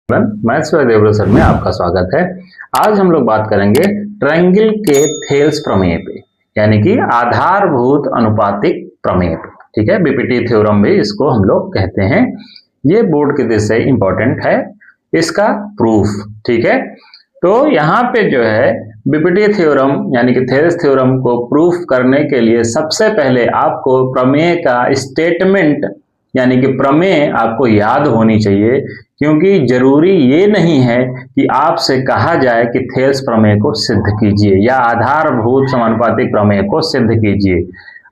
Maths by Devvrat sir में आपका स्वागत है। आज हम लोग बात करेंगे ट्रायंगल के थेल्स प्रमेय पे, यानी कि आधारभूत अनुपातिक प्रमेय पे। ठीक है, बीपीटी थ्योरम भी इसको हम लोग कहते हैं। ये बोर्ड के दृष्टि से इंपॉर्टेंट है, इसका प्रूफ। ठीक है, तो यहाँ पे जो है बीपीटी थ्योरम यानी कि थेल्स थ्योरम को प्रूफ करने के लिए सबसे पहले आपको प्रमेय का स्टेटमेंट यानी कि प्रमेय आपको याद होनी चाहिए, क्योंकि जरूरी ये नहीं है कि आपसे कहा जाए कि थेल्स प्रमेय को सिद्ध कीजिए या आधारभूत समानुपातिक प्रमेय को सिद्ध कीजिए।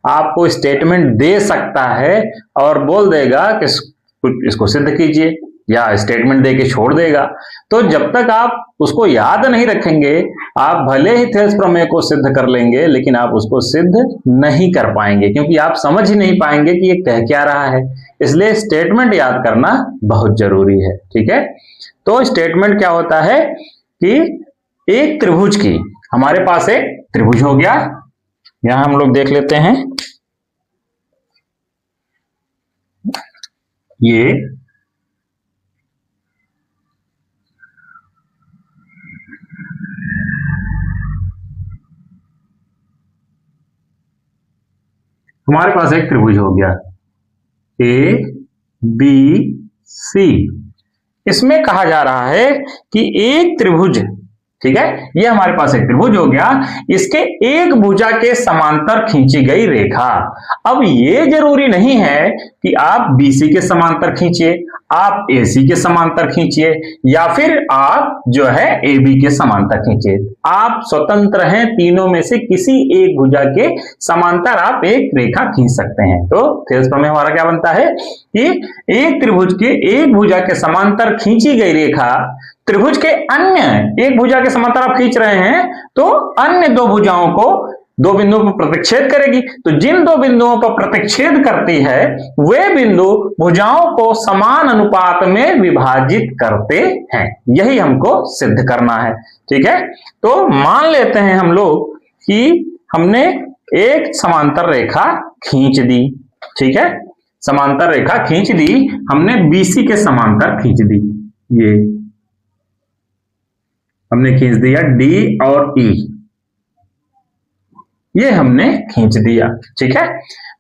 आपको स्टेटमेंट दे सकता है और बोल देगा कि इसको सिद्ध कीजिए, या स्टेटमेंट दे के छोड़ देगा। तो जब तक आप उसको याद नहीं रखेंगे, आप भले ही थेल्स प्रमेय को सिद्ध कर लेंगे, लेकिन आप उसको सिद्ध नहीं कर पाएंगे, क्योंकि आप समझ ही नहीं पाएंगे कि ये कह क्या रहा है। इसलिए स्टेटमेंट याद करना बहुत जरूरी है। ठीक है, तो स्टेटमेंट क्या होता है कि एक त्रिभुज की, हमारे पास एक त्रिभुज हो गया, यहां हम लोग देख लेते हैं। ये हमारे पास एक त्रिभुज हो गया ए बी सी। इसमें कहा जा रहा है कि एक त्रिभुज, ठीक है, ये हमारे पास एक त्रिभुज हो गया, इसके एक भुजा के समांतर खींची गई रेखा। अब ये जरूरी नहीं है कि आप बीसी के समांतर खींचिए, आप एसी के समांतर खींचिए, या फिर आप जो है एबी के समांतर खींचिए। आप स्वतंत्र हैं, तीनों में से किसी एक भुजा के समांतर आप एक रेखा खींच सकते हैं। तो थेल्स प्रमेय हमारा क्या बनता है कि एक त्रिभुज के एक भुजा के समांतर खींची गई रेखा त्रिभुज के अन्य एक भुजा के समांतर आप खींच रहे हैं, तो अन्य दो भुजाओं को दो बिंदुओं पर प्रतिच्छेद करेगी। तो जिन दो बिंदुओं पर प्रतिच्छेद करती है वे बिंदु भुजाओं को समान अनुपात में विभाजित करते हैं। यही हमको सिद्ध करना है। ठीक है, तो मान लेते हैं हम लोग कि हमने एक समांतर रेखा खींच दी। ठीक है, समांतर रेखा खींच दी हमने, बीसी के समांतर खींच दी। ये हमने खींच दिया डी और ई, ये हमने खींच दिया। ठीक है,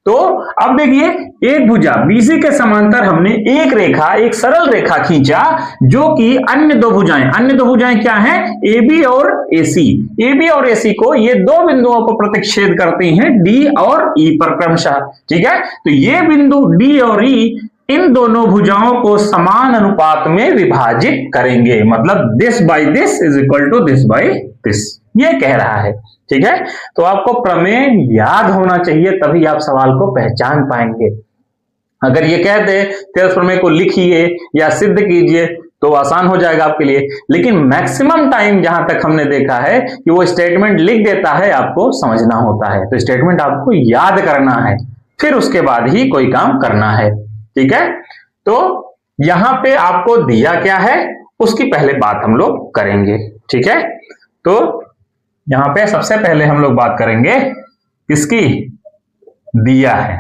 तो अब देखिए एक भुजा बीसी के समांतर हमने एक रेखा, एक सरल रेखा खींचा, जो कि अन्य दो भुजाएं क्या हैं, एबी और एसी। एबी और एसी को ये दो बिंदुओं पर प्रतिच्छेद करती हैं डी और ई पर क्रमशः। ठीक है, तो ये बिंदु डी और ई इन दोनों भुजाओं को समान अनुपात में विभाजित करेंगे, मतलब this by this is equal to this by this, ये कह रहा है। ठीक है, तो आपको प्रमेय याद होना चाहिए, तभी आप सवाल को पहचान पाएंगे। अगर ये कह दे थेल्स प्रमेय को लिखिए या सिद्ध कीजिए तो आसान हो जाएगा आपके लिए, लेकिन मैक्सिमम टाइम जहां तक हमने देखा है कि वो स्टेटमेंट लिख देता है, आपको समझना होता है। तो स्टेटमेंट आपको याद करना है, फिर उसके बाद ही कोई काम करना है। ठीक है, तो यहां पे आपको दिया क्या है उसकी पहले बात हम लोग करेंगे। ठीक है, तो यहां पे सबसे पहले हम लोग बात करेंगे किसकी, दिया है।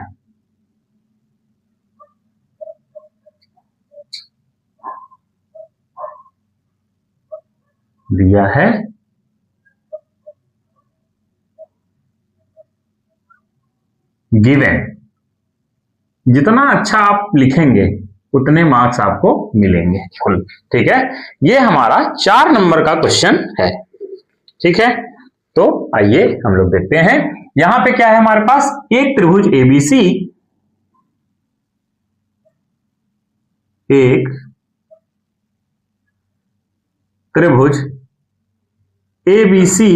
दिया है गिवन। जितना अच्छा आप लिखेंगे उतने मार्क्स आपको मिलेंगे कुल। ठीक है, ये हमारा 4 नंबर का क्वेश्चन है। ठीक है, तो आइए हम लोग देखते हैं। यहां पे क्या है हमारे पास, एक त्रिभुज एबीसी, एक त्रिभुज एबीसी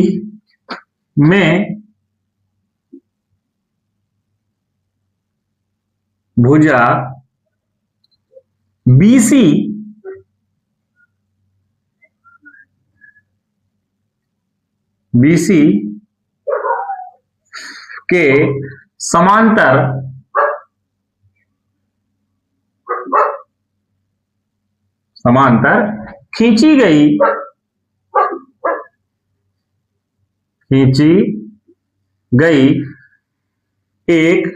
में भुजा बीसी के समांतर खींची गई एक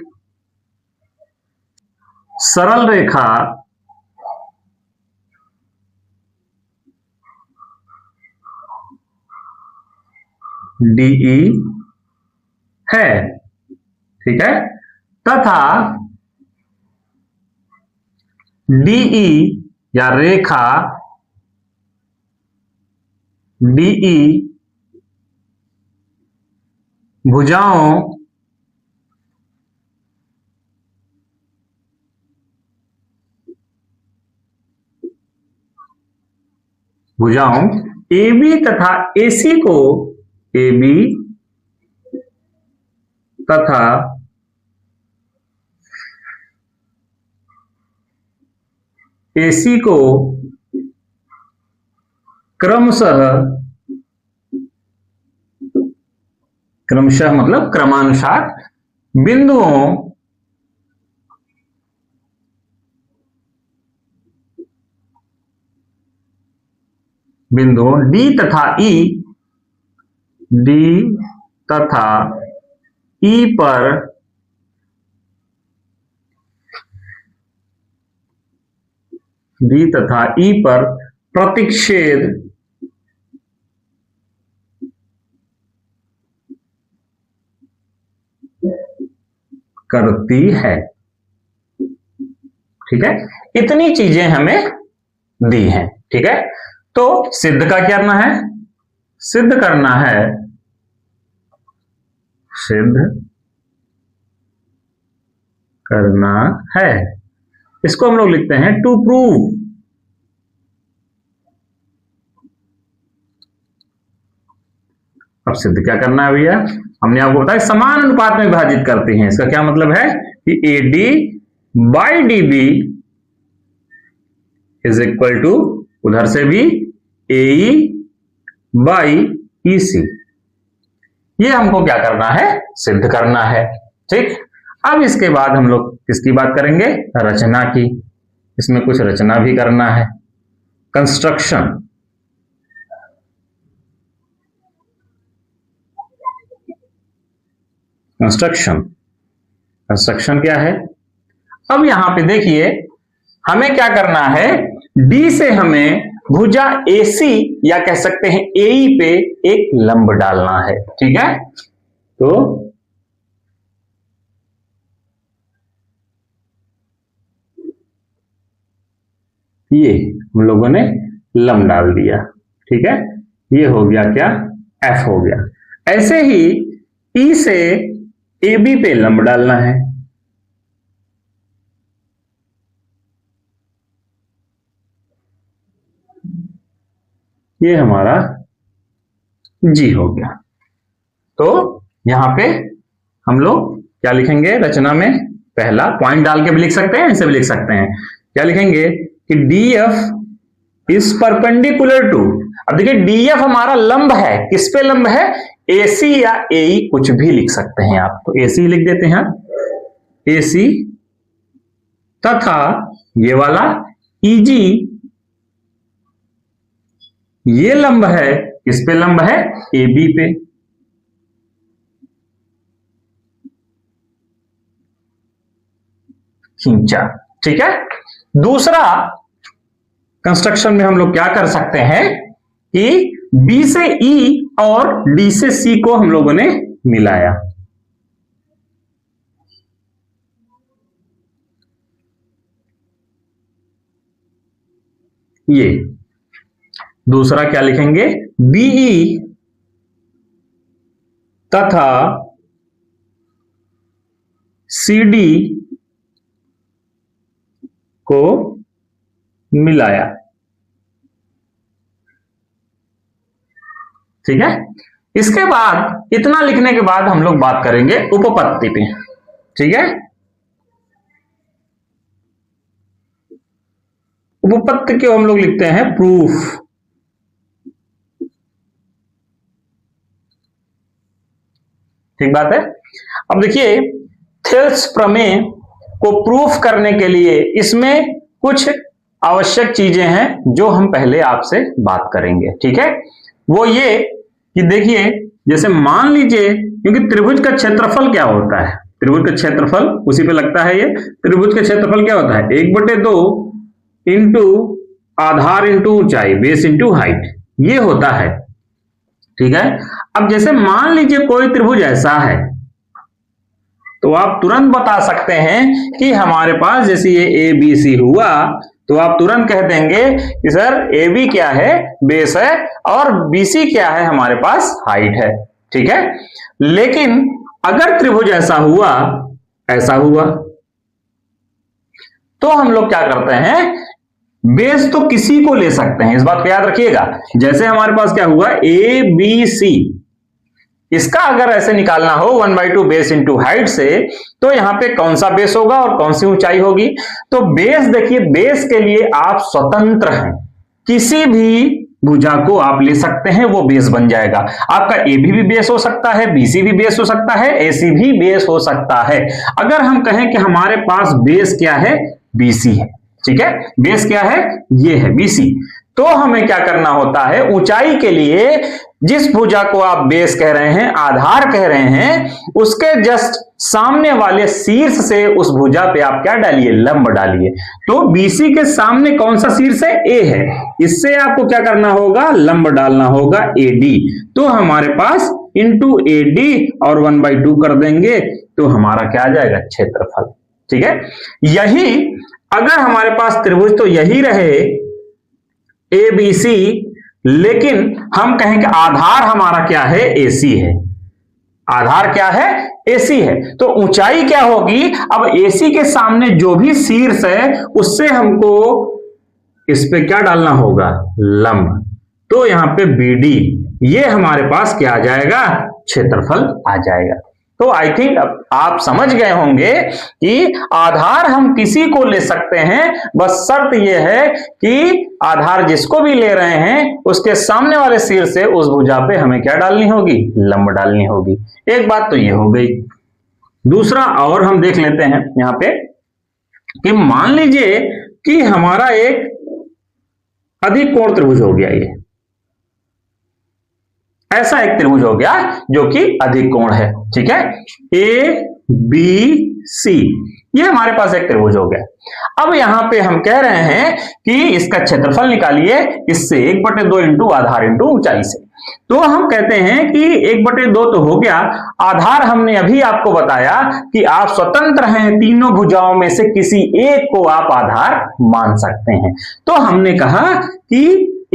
सरल रेखा DE है, ठीक है, तथा DE या रेखा DE भुजाओं AB तथा AC को AB तथा AC को क्रमशः मतलब क्रमानुसार बिंदुओं D तथा E पर प्रतिच्छेद करती है, ठीक है। इतनी चीजें हमें दी हैं, ठीक है। तो सिद्ध का क्या करना है? सिद्ध करना है, इसको हम लोग लिखते हैं टू प्रूव। अब सिद्ध क्या करना है भैया? हमने आपको बताया समान अनुपात में विभाजित करते हैं। इसका क्या मतलब है कि AD by DB is equal to उधर से भी AE बाई EC। ये हमको क्या करना है? सिद्ध करना है, ठीक। अब इसके बाद हम लोग किसकी बात करेंगे? रचना की। इसमें कुछ रचना भी करना है, कंस्ट्रक्शन। कंस्ट्रक्शन क्या है? अब यहां पे देखिए हमें क्या करना है, D से हमें भुजा AC या कह सकते हैं AE पे एक लंब डालना है, ठीक है। तो ये हम लोगों ने लंब डाल दिया, ठीक है। ये हो गया क्या? F हो गया। ऐसे ही E से AB पे लंब डालना है, ये हमारा G हो गया। तो यहां पे हम लोग क्या लिखेंगे रचना में? पहला पॉइंट डाल के भी लिख सकते हैं, ऐसे भी लिख सकते हैं। क्या लिखेंगे कि DF इज परपेंडिकुलर टू। अब देखिए DF हमारा लंब है, किस पे लंब है? AC या AE कुछ भी लिख सकते हैं आप। तो AC लिख देते हैं, AC तथा ये वाला EG ये लंब है, किस पे लंब है? AB पे। खींचा, ठीक है। दूसरा कंस्ट्रक्शन में हम लोग क्या कर सकते हैं कि B से E और D से C को हम लोगों ने मिलाया। ये दूसरा क्या लिखेंगे? BE तथा CD को मिलाया, ठीक है। इसके बाद इतना लिखने के बाद हम लोग बात करेंगे उपपत्ति पे, ठीक है। उपपत्ति को हम लोग लिखते हैं प्रूफ, ठीक बात है। अब देखिए थेल्स प्रमेय को प्रूफ करने के लिए इसमें कुछ आवश्यक चीजें हैं जो हम पहले आपसे बात करेंगे, ठीक है। वो ये कि देखिए जैसे मान लीजिए, क्योंकि त्रिभुज का क्षेत्रफल क्या होता है? त्रिभुज का क्षेत्रफल उसी पे लगता है। ये त्रिभुज का क्षेत्रफल क्या होता है? 1/2 इंटू आधार इंटू ऊंचाई, बेस इंटू हाइट, ये होता है, ठीक है। अब जैसे मान लीजिए कोई त्रिभुज ऐसा है, तो आप तुरंत बता सकते हैं कि हमारे पास जैसे ये ए बी सी हुआ, तो आप तुरंत कह देंगे कि सर ए बी क्या है, बेस है, और बी सी क्या है, हमारे पास हाइट है। ठीक है, लेकिन अगर त्रिभुज ऐसा हुआ, ऐसा हुआ, तो हम लोग क्या करते हैं, बेस तो किसी को ले सकते हैं, इस बात को याद रखिएगा। जैसे हमारे पास क्या हुआ, ए बी सी, इसका अगर ऐसे निकालना हो 1/2 बेस इंटू हाइट से, तो यहां पे कौन सा बेस होगा और कौन सी ऊंचाई होगी। तो बेस देखिए, बेस के लिए आप स्वतंत्र हैं, किसी भी भुजा को आप ले सकते हैं, वो बेस बन जाएगा। आपका ए भी बेस हो सकता है, बीसी भी बेस हो सकता है, एसी भी बेस हो सकता है। अगर हम कहें कि हमारे पास बेस क्या है, बीसी है, ठीक है, बेस क्या है, ये है बीसी, तो हमें क्या करना होता है, ऊंचाई के लिए जिस भुजा को आप बेस कह रहे हैं, आधार कह रहे हैं, उसके जस्ट सामने वाले शीर्ष से उस भुजा पे आप क्या डालिए, लंब डालिए। तो बीसी के सामने कौन सा शीर्ष है, ए है, इससे आपको क्या करना होगा, लंब डालना होगा एडी। तो हमारे पास इंटू एडी और 1/2 कर देंगे, तो हमारा क्या आ जाएगा, क्षेत्रफल। ठीक है, यही अगर हमारे पास त्रिभुज तो यही रहे ए बी सी, लेकिन हम कहें कि आधार हमारा क्या है, एसी है, आधार क्या है, एसी है, तो ऊंचाई क्या होगी, अब एसी के सामने जो भी शीर्ष है उससे हमको इस पे क्या डालना होगा, लंब। तो यहां पे बीडी, ये हमारे पास क्या आ जाएगा, क्षेत्रफल आ जाएगा। तो आई थिंक आप समझ गए होंगे कि आधार हम किसी को ले सकते हैं, बस शर्त यह है कि आधार जिसको भी ले रहे हैं उसके सामने वाले सिर से उस भुजा पे हमें क्या डालनी होगी, लंब डालनी होगी। एक बात तो ये हो गई। दूसरा और हम देख लेते हैं यहां पे कि मान लीजिए कि हमारा एक अधिक कोण त्रिभुज हो गया, ये ऐसा एक त्रिभुज हो गया जो कि अधिक कोण है। ठीक है, ए बी सी, ये हमारे पास एक त्रिभुज हो गया। अब यहां पे हम कह रहे हैं कि इसका क्षेत्रफल निकालिए, इससे 1/2 इंटू आधार इंटू ऊंचाई से। तो हम कहते हैं कि 1/2 तो हो गया, आधार हमने अभी आपको बताया कि आप स्वतंत्र हैं, तीनों भुजाओं में से किसी एक को आप आधार मान सकते हैं। तो हमने कहा कि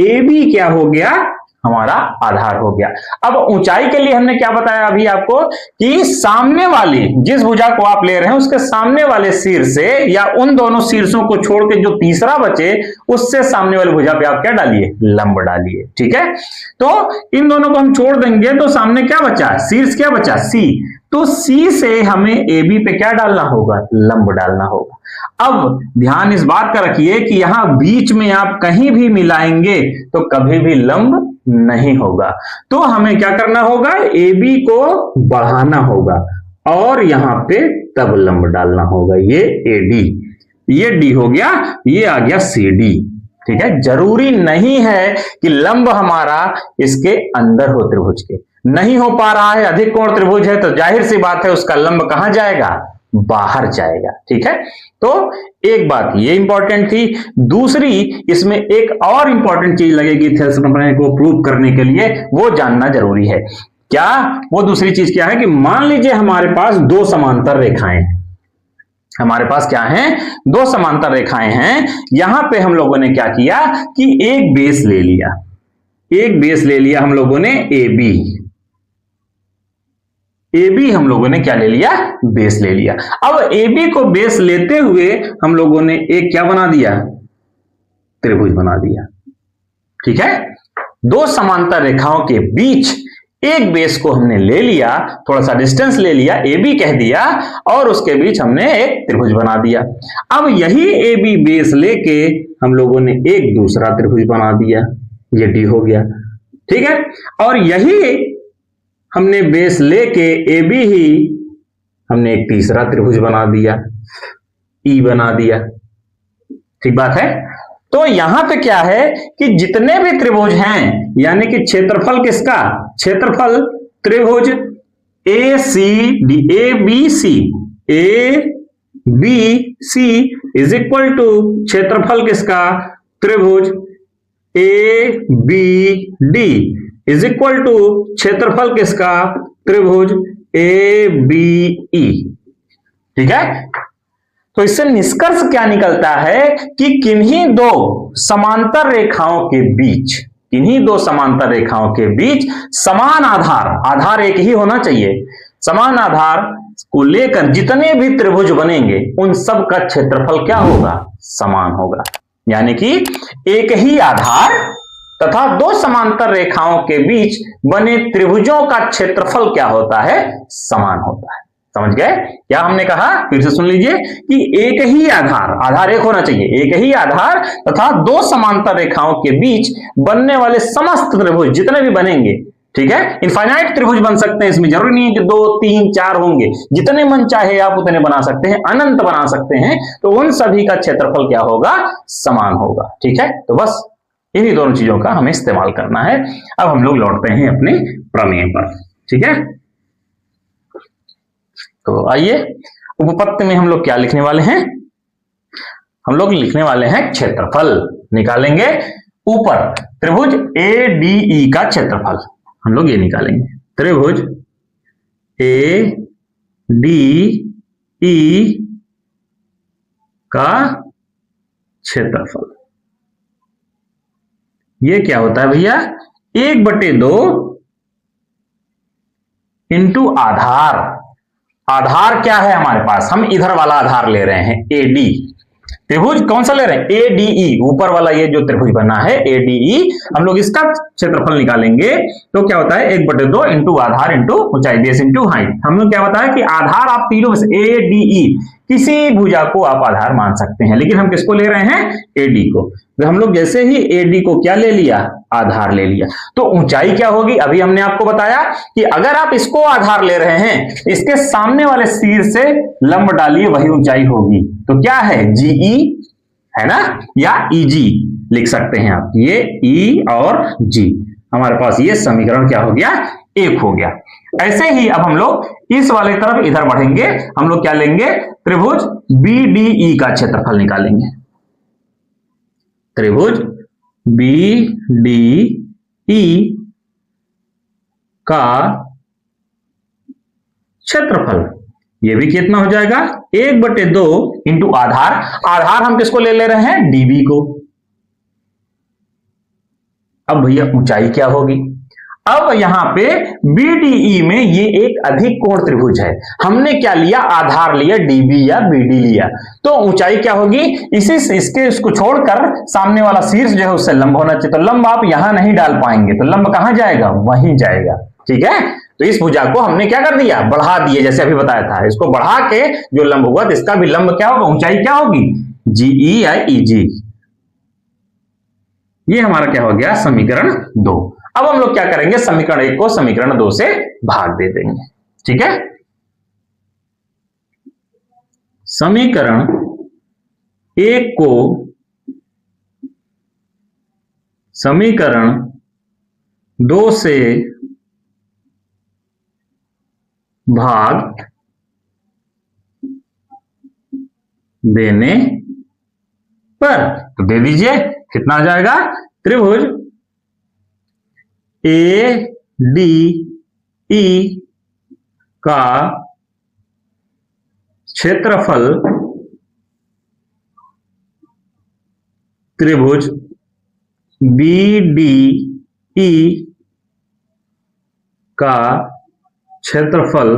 ए बी क्या हो गया, हमारा आधार हो गया। अब ऊंचाई के लिए हमने क्या बताया अभी आपको कि सामने वाली जिस भुजा को आप ले रहे हैं उसके सामने वाले शीर्ष से या उन दोनों शीर्षों को छोड़ के जो तीसरा बचे उससे सामने वाली भुजा पे आप क्या डालिए, लंब डालिए। ठीक है, तो इन दोनों को हम छोड़ देंगे तो सामने क्या बचा, शीर्ष क्या बचा, सी। तो सी से हमें ए बी पे क्या डालना होगा, लंब डालना होगा। अब ध्यान इस बात का रखिए कि यहां बीच में आप कहीं भी मिलाएंगे तो कभी भी लंब नहीं होगा। तो हमें क्या करना होगा, ए बी को बढ़ाना होगा और यहां पे तब लंब डालना होगा। ये ए डी, ये डी हो गया, ये आ गया सी डी। ठीक है, जरूरी नहीं है कि लंब हमारा इसके अंदर हो, त्रिभुज के नहीं हो पा रहा है, अधिक कोण त्रिभुज है तो जाहिर सी बात है उसका लंब कहां जाएगा, बाहर जाएगा। ठीक है, तो एक बात ये इंपॉर्टेंट थी। दूसरी इसमें एक और इंपॉर्टेंट चीज लगेगी थेल्स प्रमेय को प्रूव करने के लिए, वो जानना जरूरी है। क्या वो दूसरी चीज क्या है कि मान लीजिए हमारे पास दो समांतर रेखाएं, हमारे पास क्या है, दो समांतर रेखाएं हैं। यहां पे हम लोगों ने क्या किया कि एक बेस ले लिया, एक बेस ले लिया हम लोगों ने ए बी, ए बी हम लोगों ने क्या ले लिया, बेस ले लिया। अब ए बी को बेस लेते हुए हम लोगों ने एक क्या बना दिया, त्रिभुज बना दिया। ठीक है, दो समांतर रेखाओं के बीच एक बेस को हमने ले लिया, थोड़ा सा डिस्टेंस ले लिया, ए बी कह दिया और उसके बीच हमने एक त्रिभुज बना दिया। अब यही ए बी बेस लेके हम लोगों ने एक दूसरा त्रिभुज बना दिया, ये डी हो गया। ठीक है, और यही हमने बेस लेके ए बी ही हमने एक तीसरा त्रिभुज बना दिया, ई बना दिया। ठीक बात है। तो यहां पे क्या है कि जितने भी त्रिभुज हैं, यानी कि क्षेत्रफल किसका, क्षेत्रफल त्रिभुज A C D, A B C, A B C is equal to क्षेत्रफल किसका, त्रिभुज A B D. Is equal to क्षेत्रफल किसका, त्रिभुज ए बी ई। ठीक है, तो इससे निष्कर्ष क्या निकलता है कि किन्हीं दो समांतर रेखाओं के बीच, किन्हीं दो समांतर रेखाओं के बीच समान आधार, आधार एक ही होना चाहिए, समान आधार को लेकर जितने भी त्रिभुज बनेंगे उन सब का क्षेत्रफल क्या होगा, समान होगा। यानी कि एक ही आधार तथा दो समांतर रेखाओं के बीच बने त्रिभुजों का क्षेत्रफल क्या होता है, समान होता है। समझ गए क्या हमने कहा, फिर से सुन लीजिए कि एक ही आधार, आधार एक होना चाहिए, एक ही आधार तथा दो समांतर रेखाओं के बीच बनने वाले समस्त त्रिभुज जितने भी बनेंगे, ठीक है, इनफाइनाइट त्रिभुज बन सकते हैं, इसमें जरूरी नहीं है कि 2 3 4 होंगे, जितने मन चाहे आप उतने बना सकते हैं, अनंत बना सकते हैं, तो उन सभी का क्षेत्रफल क्या होगा, समान होगा। ठीक है, तो बस इन्हीं दोनों चीजों का हमें इस्तेमाल करना है। अब हम लोग लौटते हैं अपने प्रमेय पर। ठीक है, तो आइए उपपत्ति में हम लोग क्या लिखने वाले हैं, हम लोग लिखने वाले हैं क्षेत्रफल, निकालेंगे ऊपर त्रिभुज ए डी ई का क्षेत्रफल, हम लोग ये निकालेंगे, त्रिभुज ए डी ई का क्षेत्रफल। ये क्या होता है भैया, 1/2 इंटू आधार। आधार क्या है हमारे पास, हम इधर वाला आधार ले रहे हैं एडी, त्रिभुज कौन सा ले रहे हैं, एडीई, ऊपर वाला ये जो त्रिभुज बना है एडीई, हम लोग इसका क्षेत्रफल निकालेंगे तो क्या होता है 1/2 इंटू आधार इंटू ऊंचाई, बेस इंटू हाइट। हम लोग क्या बताया कि आधार आप तीनों में से एडीई किसी भुजा को आप आधार मान सकते हैं, लेकिन हम किसको ले रहे हैं, एडी को। तो हम लोग जैसे ही एडी को क्या ले लिया, आधार ले लिया, तो ऊंचाई क्या होगी, अभी हमने आपको बताया कि अगर आप इसको आधार ले रहे हैं, इसके सामने वाले सिर से लंब डालिए, वही ऊंचाई होगी। तो क्या है, जीई है ना, या ईजी लिख सकते हैं आप, ये ई और जी, हमारे पास ये समीकरण क्या हो गया, 1 हो गया। ऐसे ही अब हम लोग इस वाले तरफ इधर बढ़ेंगे, हम लोग क्या लेंगे, त्रिभुज बीडीई का क्षेत्रफल निकालेंगे, त्रिभुज बीडीई का क्षेत्रफल, ये भी कितना हो जाएगा, 1/2 इंटू आधार, आधार हम किसको ले रहे हैं, डीबी को। अब भैया ऊंचाई क्या होगी, अब यहां पे बीडीई में ये एक अधिक कोण त्रिभुज है, हमने क्या लिया, आधार लिया डीबी या बीडी लिया, तो ऊंचाई क्या होगी, इसको छोड़कर सामने वाला शीर्ष जो है उससे लंब होना चाहिए, तो लंब आप यहां नहीं डाल पाएंगे, तो लंब कहां जाएगा, वहीं जाएगा। ठीक है, तो इस भुजा को हमने क्या कर दिया, बढ़ा दिए, जैसे अभी बताया था, इसको बढ़ा के जो लंब हुआ तो इसका भी लंब क्या होगा, ऊंचाई क्या होगी, जीई या ईजी। ये हमारा क्या हो गया, समीकरण 2। अब हम लोग क्या करेंगे, समीकरण 1 को समीकरण 2 से भाग दे देंगे। ठीक है, समीकरण 1 को समीकरण 2 से भाग देने पर, तो दे दीजिए, कितना आ जाएगा, त्रिभुज ए डी ई का क्षेत्रफल त्रिभुज बी डी ई का क्षेत्रफल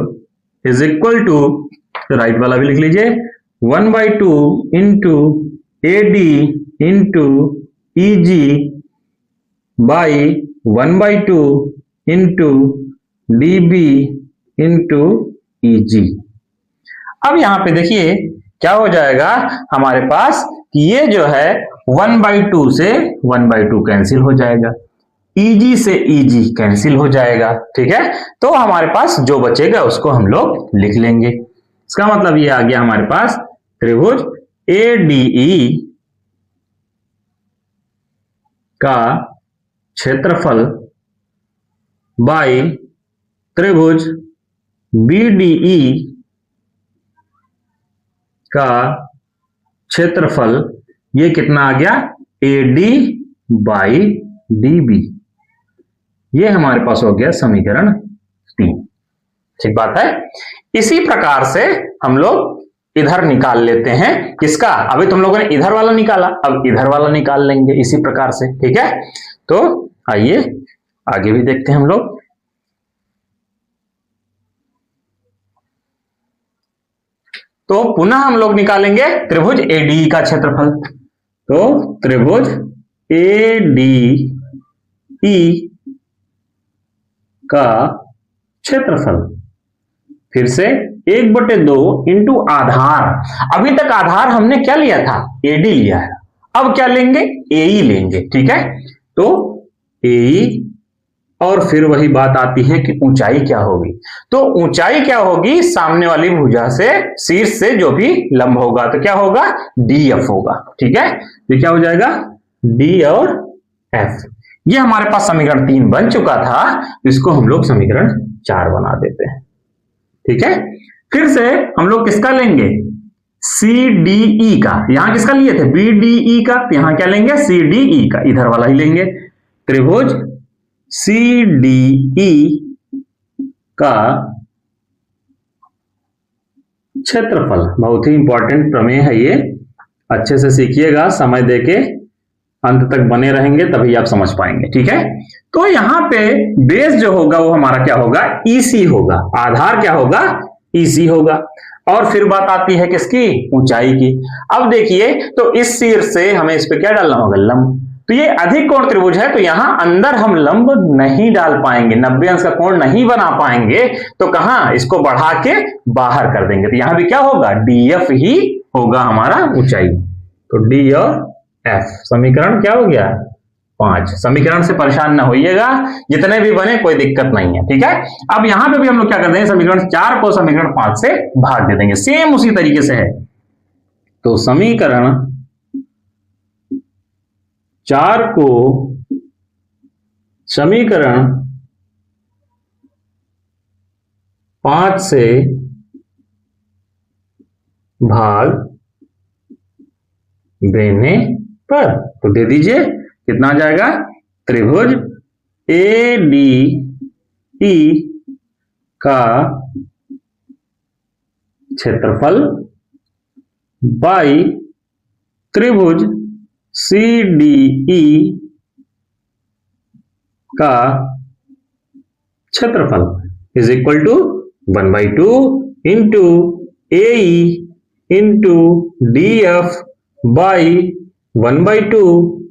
इज इक्वल टू, राइट वाला भी लिख लीजिए, 1/2 into A D into E G by 1/2 into D B into E G. अब यहां पे देखिए क्या हो जाएगा हमारे पास कि ये जो है 1/2 से 1/2 कैंसिल हो जाएगा, ईजी से ईजी कैंसिल हो जाएगा। ठीक है, तो हमारे पास जो बचेगा उसको हम लोग लिख लेंगे। इसका मतलब ये आ गया हमारे पास त्रिभुज एडीई का क्षेत्रफल बाई त्रिभुज बीडीई का क्षेत्रफल, ये कितना आ गया, एडी बाई डीबी। ये हमारे पास हो गया समीकरण 3। ठीक बात है। इसी प्रकार से हम लोग इधर निकाल लेते हैं किसका, अभी तुम लोगों ने इधर वाला निकाला, अब इधर वाला निकाल लेंगे इसी प्रकार से। ठीक है, तो आइए आगे भी देखते हैं हम लोग। तो पुनः हम लोग निकालेंगे त्रिभुज एडी का क्षेत्रफल। तो त्रिभुज एडीई का क्षेत्रफल फिर से 1/2 इंटू आधार। अभी तक आधार हमने क्या लिया था, एडी लिया है, अब क्या लेंगे, एई लेंगे। ठीक है, तो एई और फिर वही बात आती है कि ऊंचाई क्या होगी। तो ऊंचाई क्या होगी, सामने वाली भुजा से शीर्ष से जो भी लंब होगा तो क्या होगा, डीएफ होगा। ठीक है, तो क्या हो जाएगा, डी और एफ। ये हमारे पास समीकरण 3 बन चुका था, इसको हम लोग समीकरण 4 बना देते हैं। ठीक है, फिर से हम लोग किसका लेंगे, सी डी ई का। यहां किसका लिए थे, बी डी ई का, तो यहां क्या लेंगे, सी डी ई का, इधर वाला ही लेंगे। त्रिभुज सी डी ई का क्षेत्रफल, बहुत ही इंपॉर्टेंट प्रमेय है ये, अच्छे से सीखिएगा, समय देके अंत तक बने रहेंगे तभी आप समझ पाएंगे। ठीक है, तो यहां पे बेस जो होगा वो हमारा क्या होगा, ईसी होगा, आधार क्या होगा, ईसी होगा। और फिर बात आती है किसकी, ऊंचाई की। अब देखिए, तो इस शीर्ष से हमें इस पे क्या डालना होगा, लंब। तो ये अधिक कोण त्रिभुज है, तो यहां अंदर हम लंब नहीं डाल पाएंगे, 90 अंश का कोण नहीं बना पाएंगे, तो कहां, इसको बढ़ा के बाहर कर देंगे। तो यहां भी क्या होगा, डीएफ ही होगा हमारा ऊंचाई। तो डी और एफ, समीकरण क्या हो गया, 5। समीकरण से परेशान ना होइएगा, जितने भी बने कोई दिक्कत नहीं है। ठीक है, अब यहां पे भी हम लोग क्या कर देंगे, समीकरण 4 को समीकरण 5 से भाग दे देंगे, सेम उसी तरीके से है। तो समीकरण 4 को समीकरण 5 से भाग देने पर, तो दे दीजिए, कितना आ जाएगा, त्रिभुज ए डी ई का क्षेत्रफल बाई त्रिभुज सी डी ई का क्षेत्रफल is equal to 1/2 into AE into D F by 1/2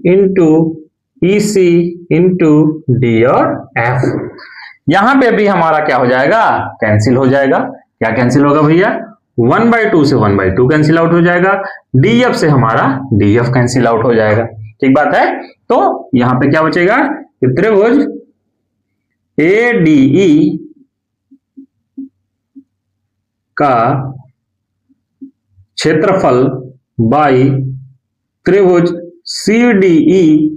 into EC into D और एफ। यहां पे भी हमारा क्या हो जाएगा, कैंसिल हो जाएगा। क्या कैंसिल होगा भैया, 1/2 से 1/2 कैंसिल आउट हो जाएगा, डीएफ से हमारा डीएफ कैंसिल आउट हो जाएगा। ठीक बात है, तो यहां पे क्या बचेगा, त्रिभुज एडीई का क्षेत्रफल बाई त्रिभुज सीडीई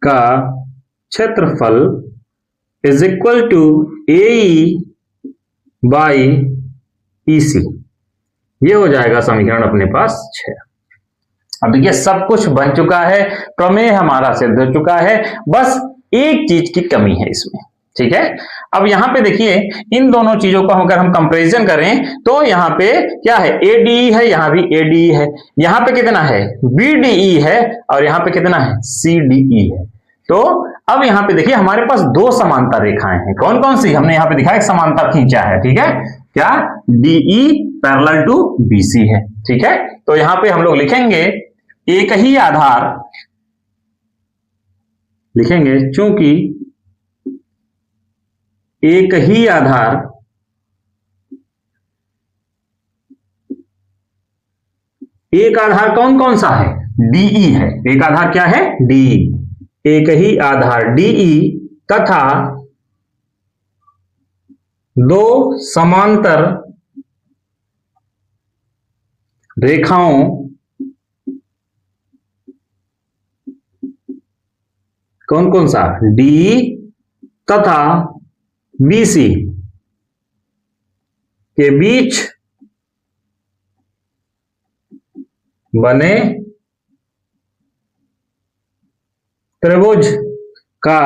का क्षेत्रफल is equal to AE by EC. ये हो जाएगा समीकरण अपने पास 6। अब देखिए, सब कुछ बन चुका है, प्रमेय हमारा सिद्ध हो चुका है, बस एक चीज की कमी है इसमें। ठीक है, अब यहां पे देखिए, इन दोनों चीजों को अगर हम कंपैरिजन करें तो यहां पे क्या है, एडीई है, यहां भी एडीई है, यहां पे कितना है, बीडीई है, और यहां पे कितना है, सीडीई है। तो अब यहां पे देखिए, हमारे पास दो समांतर रेखाएं हैं। कौन कौन सी, हमने यहां पे दिखा एक समांतर खींचा है। ठीक है, क्या, डीई पैरेलल टू बीसी है। ठीक है, तो यहां पे हम लोग लिखेंगे एक ही आधार, लिखेंगे चूंकि एक ही आधार एक आधार कौन कौन सा है, डीई है। एक आधार क्या है, डीई, एक ही आधार डीई तथा दो समांतर रेखाओं कौन कौन सा, डी तथा बीसी के बीच बने त्रिभुज का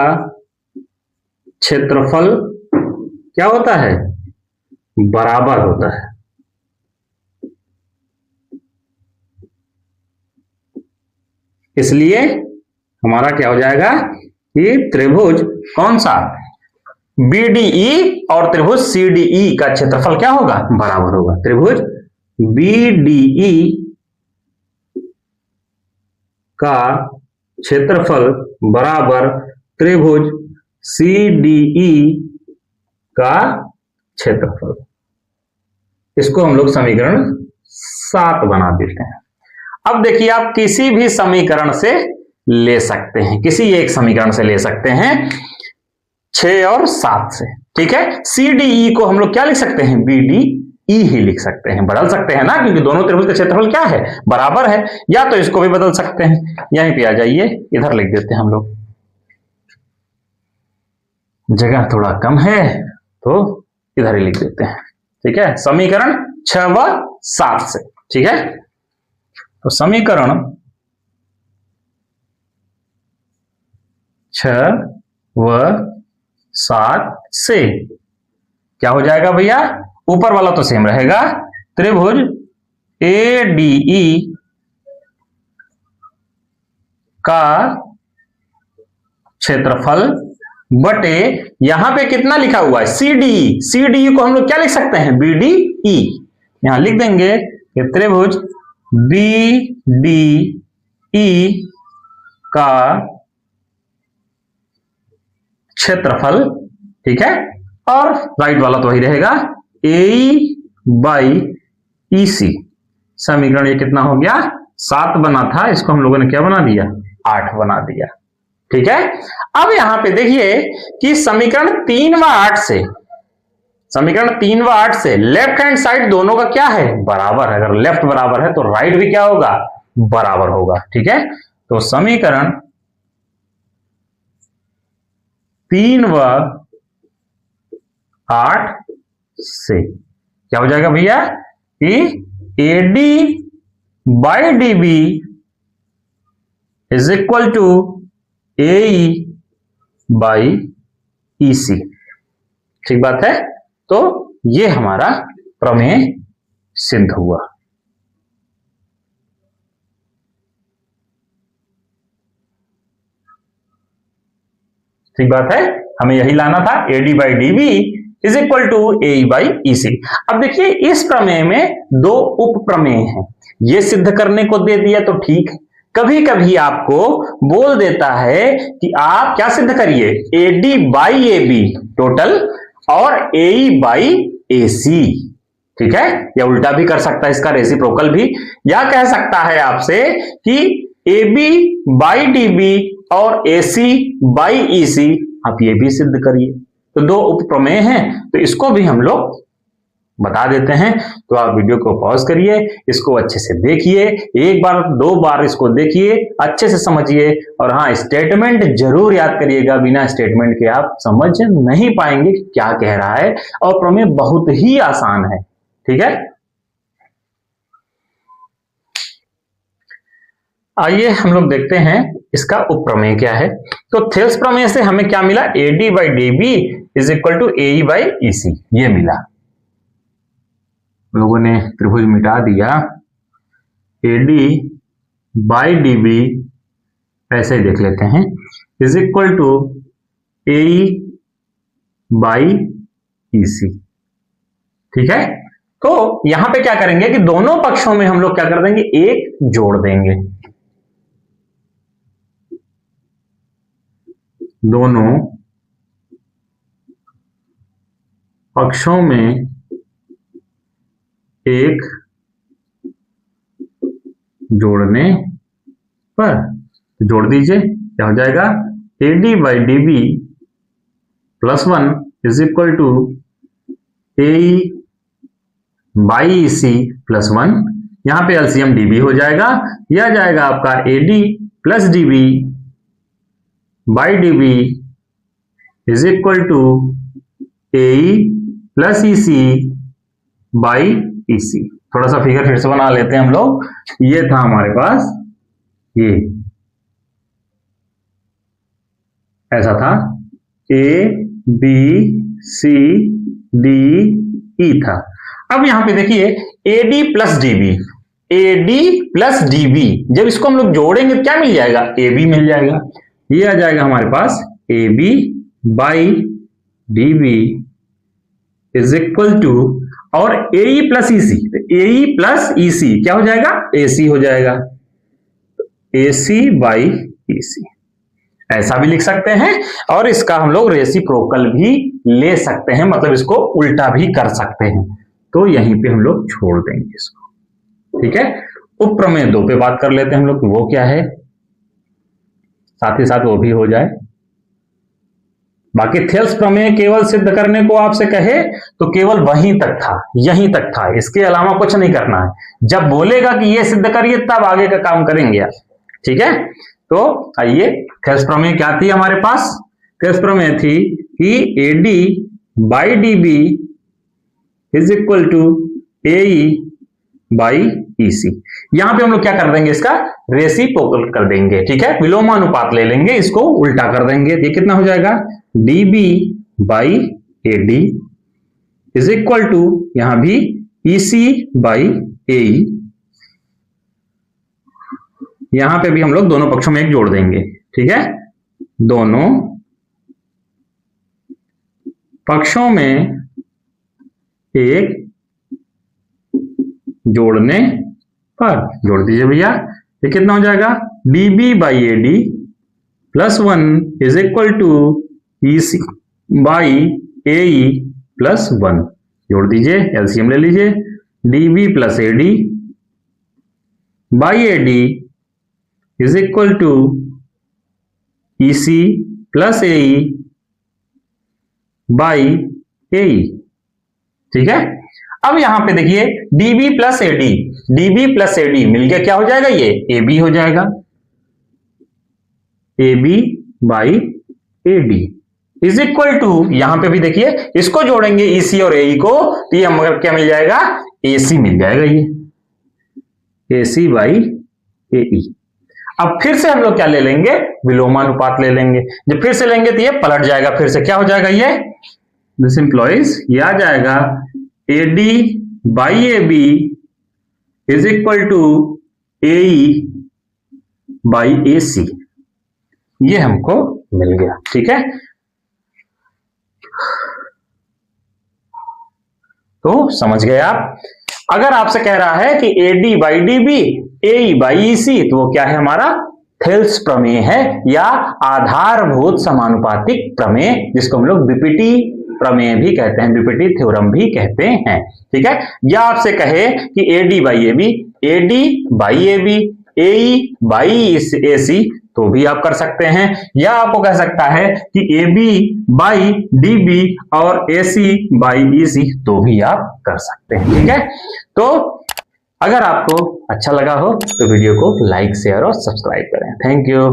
क्षेत्रफल क्या होता है, बराबर होता है। इसलिए हमारा क्या हो जाएगा कि त्रिभुज कौन सा, BDE और त्रिभुज CDE का क्षेत्रफल क्या होगा, बराबर होगा। त्रिभुज BDE का क्षेत्रफल बराबर त्रिभुज CDE का क्षेत्रफल। इसको हम लोग समीकरण 7 बना देते हैं। अब देखिए, आप किसी भी समीकरण से ले सकते हैं, किसी एक समीकरण से ले सकते हैं, 6 और 7 से, ठीक है। CDE को हम लोग क्या लिख सकते हैं, BDE ही लिख सकते हैं, बदल सकते हैं ना, क्योंकि दोनों त्रिभुज का क्षेत्रफल क्या है, बराबर है। या तो इसको भी बदल सकते हैं, यहीं पे आ जाइए, इधर लिख देते हैं हम लोग, जगह थोड़ा कम है तो इधर ही लिख देते हैं, ठीक है। समीकरण 6 व 7 से, ठीक है। तो समीकरण 6 व 7 से क्या हो जाएगा भैया, ऊपर वाला तो सेम रहेगा, त्रिभुज ADE का क्षेत्रफल बटे यहां पे कितना लिखा हुआ है, CDE को हम लोग क्या लिख सकते हैं, BDE। यहां लिख देंगे कि त्रिभुज BDE का क्षेत्रफल, ठीक है, और राइट वाला तो वही रहेगा, AE बाई EC। समीकरण ये कितना हो गया, 7 बना था, इसको हम लोगों ने क्या बना दिया, 8 बना दिया, ठीक है। अब यहां पे देखिए कि समीकरण 3 व 8 से, समीकरण 3 व 8 से लेफ्ट हैंड साइड दोनों का क्या है, बराबर है। अगर लेफ्ट बराबर है तो राइट भी क्या होगा, बराबर होगा, ठीक है। तो समीकरण 3 व 8 से क्या हो जाएगा भैया कि AD by DB is equal to AE by EC, ठीक बात है। तो ये हमारा प्रमेय सिद्ध हुआ। ठीक बात है, हमें यही लाना था, AD by DB is equal to AE by EC। अब देखिए, इस प्रमेय में 2 उप प्रमेय हैं, ये सिद्ध करने को दे दिया तो ठीक है, कभी कभी आपको बोल देता है कि आप क्या सिद्ध करिए, AD बाई AB टोटल और AE बाई AC, ठीक है। या उल्टा भी कर सकता है, इसका रेसिप्रोकल भी, या कह सकता है आपसे कि AB बाई DB और AC बाई EC, आप ये भी सिद्ध करिए। तो 2 उप प्रमेय हैं, तो इसको भी हम लोग बता देते हैं। तो आप वीडियो को पॉज करिए, इसको अच्छे से देखिए, 1 बार 2 बार इसको देखिए, अच्छे से समझिए, और हाँ, स्टेटमेंट जरूर याद करिएगा, बिना स्टेटमेंट के आप समझ नहीं पाएंगे कि क्या कह रहा है। और प्रमेय बहुत ही आसान है, ठीक है। आइए हम लोग देखते हैं इसका उपप्रमेय क्या है। तो थेल्स प्रमेय से हमें क्या मिला, AD by DB is equal to AE by EC, ये मिला। लोगों ने त्रिभुज मिटा दिया, AD बाई DB ऐसे ही देख लेते हैं, is equal to AE by EC, ठीक है। तो यहां पे क्या करेंगे कि दोनों पक्षों में हम लोग क्या कर देंगे, 1 जोड़ देंगे, दोनों पक्षों में 1 जोड़ने पर जोड़ दीजिए, क्या हो जाएगा, AD by DB plus 1 is equal to AE by EC plus 1। यहां पे एलसीएम DB हो जाएगा, यह जाएगा आपका AD plus DB by DB is equal to AE plus EC by EC। थोड़ा सा फिगर फिर से बना लेते हैं हम लोग, ये था हमारे पास, ये ऐसा ए बी सी डी ई था। अब यहां पे देखिए AD plus DB, AD plus DB, जब इसको हम लोग जोड़ेंगे तो क्या मिल जाएगा, AB मिल जाएगा। ये आ जाएगा हमारे पास AB by DB is equal to, और AE plus EC, AE plus EC क्या हो जाएगा, AC हो जाएगा, AC बाई EC। ऐसा भी लिख सकते हैं और इसका हम लोग रेसिप्रोकल भी ले सकते हैं, मतलब इसको उल्टा भी कर सकते हैं। तो यहीं पे हम लोग छोड़ देंगे इसको, ठीक है। उप प्रमेय 2 पे बात कर लेते हैं हम लोग, वो क्या है, साथ ही साथ वो भी हो जाए। बाकी थेल्स प्रमेय केवल सिद्ध करने को आपसे कहे तो केवल वहीं तक था, यहीं तक था, इसके अलावा कुछ नहीं करना है। जब बोलेगा कि ये सिद्ध करिए तब आगे का काम करेंगे आप, ठीक है। तो आइए, थेल्स प्रमेय क्या थी हमारे पास, थेल्स प्रमेय थी कि AD by DB is equal to AE by EC। यहां पे हम लोग क्या कर देंगे, इसका रेसिप्रोकल कर देंगे, ठीक है, विलोमानुपात ले लेंगे, इसको उल्टा कर देंगे। ये कितना हो जाएगा, DB by AD is equal to, यहां भी EC बाई AE। यहां पे भी हम लोग दोनों पक्षों में एक जोड़ देंगे, ठीक है, दोनों पक्षों में एक जोड़ने पर, जोड़ दीजिए भैया, ये कितना हो जाएगा, DB by AD plus 1 is equal to EC by AE plus 1। जोड़ दीजिए, एलसीएम ले लीजिए, DB plus AD by AD is equal to EC plus AE by AE, ठीक है। अब यहां पे देखिए DB plus AD, DB plus AD मिलकर क्या हो जाएगा, ये AB हो जाएगा, AB by AD is equal to, यहां पे भी देखिए इसको जोड़ेंगे EC और AE को, तो ये हमें क्या मिल जाएगा, AC मिल जाएगा, ये AC बाई AE। अब फिर से हम लोग क्या ले लेंगे, विलोमानुपात ले लेंगे। जब फिर से लेंगे तो ये पलट जाएगा, फिर से क्या हो जाएगा, ये दिस इंप्लॉइज, ये आ जाएगा AD by AB is equal to AE by AC। ये हमको मिल गया, ठीक है। तो समझ गए आप। अगर आपसे कह रहा है कि AD by DB AE by EC, तो वो क्या है, हमारा थेल्स प्रमेय है, या आधारभूत समानुपातिक प्रमेय, जिसको हम लोग बीपीटी प्रमेय भी कहते हैं, बीपीटी थ्योरम भी कहते हैं, ठीक है। या आपसे कहे कि AD by AB AD by AB AE by AC, तो भी आप कर सकते हैं। या आपको कह सकता है कि AB बाई DB और AC बाई EC, तो भी आप कर सकते हैं, ठीक है। तो अगर आपको अच्छा लगा हो तो वीडियो को लाइक, शेयर और सब्सक्राइब करें। Thank you.